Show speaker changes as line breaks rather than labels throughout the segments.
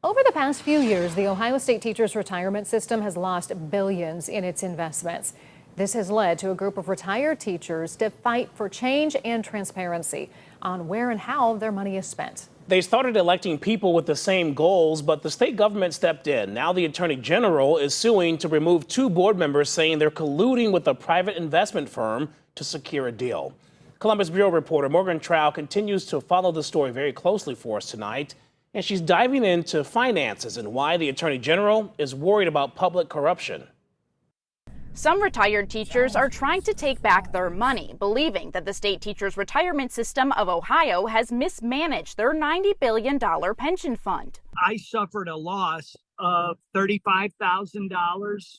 Over the past few years, the Ohio State teachers' retirement system has lost billions in its investments. This has led to a group of retired teachers to fight for change and transparency on where and how their money is spent.
They started electing people with the same goals, but the state government stepped in. Now the attorney general is suing to remove two board members, saying they're colluding with a private investment firm to secure a deal. Columbus Bureau reporter Morgan Trow continues to follow the story very closely for us tonight, and she's diving into finances and why the attorney general is worried about public corruption.
Some retired teachers are trying to take back their money, believing that the state teachers' retirement system of Ohio has mismanaged their $90 billion pension fund.
I suffered a loss of $35,000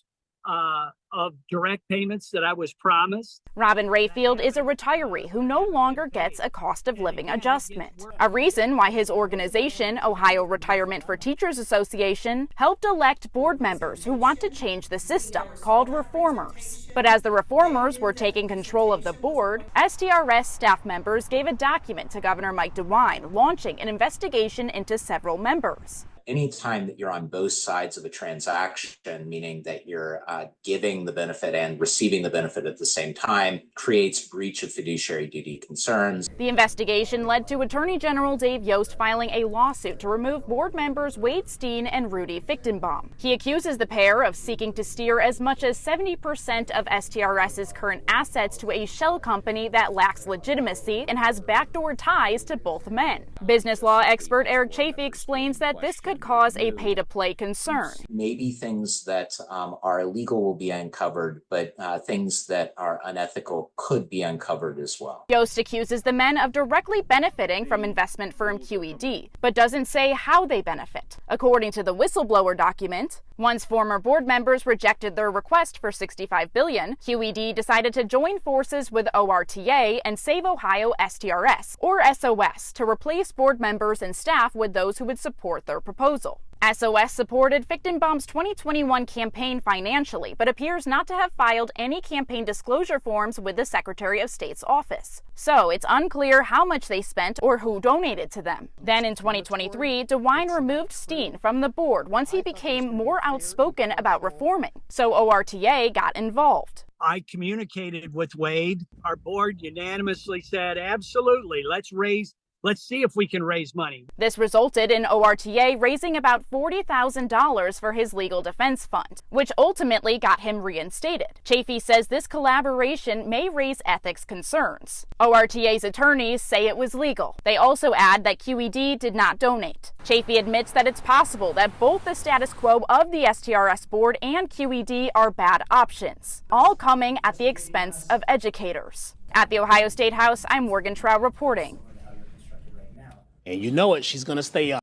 of direct payments that I was promised.
Robin Rayfield is a retiree who no longer gets a cost of living adjustment. A reason why his organization, Ohio Retirement for Teachers Association, helped elect board members who want to change the system, called reformers. But as the reformers were taking control of the board, STRS staff members gave a document to Governor Mike DeWine, launching an investigation into several members.
Anytime that you're on both sides of a transaction, meaning that you're giving the benefit and receiving the benefit at the same time, creates breach of fiduciary duty concerns.
The investigation led to Attorney General Dave Yost filing a lawsuit to remove board members Wade Steen and Rudy Fichtenbaum. He accuses the pair of seeking to steer as much as 70% of STRS's current assets to a shell company that lacks legitimacy and has backdoor ties to both men. Business law expert Eric Chafee explains that this could cause a pay-to-play concern.
Maybe things that are illegal will be uncovered, but things that are unethical could be uncovered as well.
Yost accuses the men of directly benefiting from investment firm QED, but doesn't say how they benefit. According to the whistleblower document, once former board members rejected their request for $65 billion, QED decided to join forces with ORTA and Save Ohio STRS, or SOS, to replace board members and staff with those who would support their proposal. SOS supported Fichtenbaum's 2021 campaign financially, but appears not to have filed any campaign disclosure forms with the Secretary of State's office. So it's unclear how much they spent or who donated to them. Then in 2023, DeWine removed Steen from the board once he became more outspoken about reforming. So ORTA got involved.
I communicated with Wade. Our board unanimously said, absolutely, let's see if we can raise money.
This resulted in ORTA raising about $40,000 for his legal defense fund, which ultimately got him reinstated. Chafee says this collaboration may raise ethics concerns. ORTA's attorneys say it was legal. They also add that QED did not donate. Chafee admits that it's possible that both the status quo of the STRS board and QED are bad options, all coming at the expense of educators. At the Ohio State House, I'm Morgan Trow reporting.
And you know it, she's going to stay up.